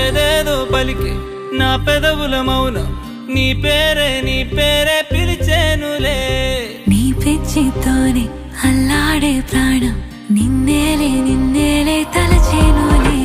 ఏదేదో పలికి నా పెదవుల మౌనం నీ పేరే పిలిచేనులే నీ పిచ్చితోనే అల్లాడే ప్రాణం నిన్నేలే తలచేనులే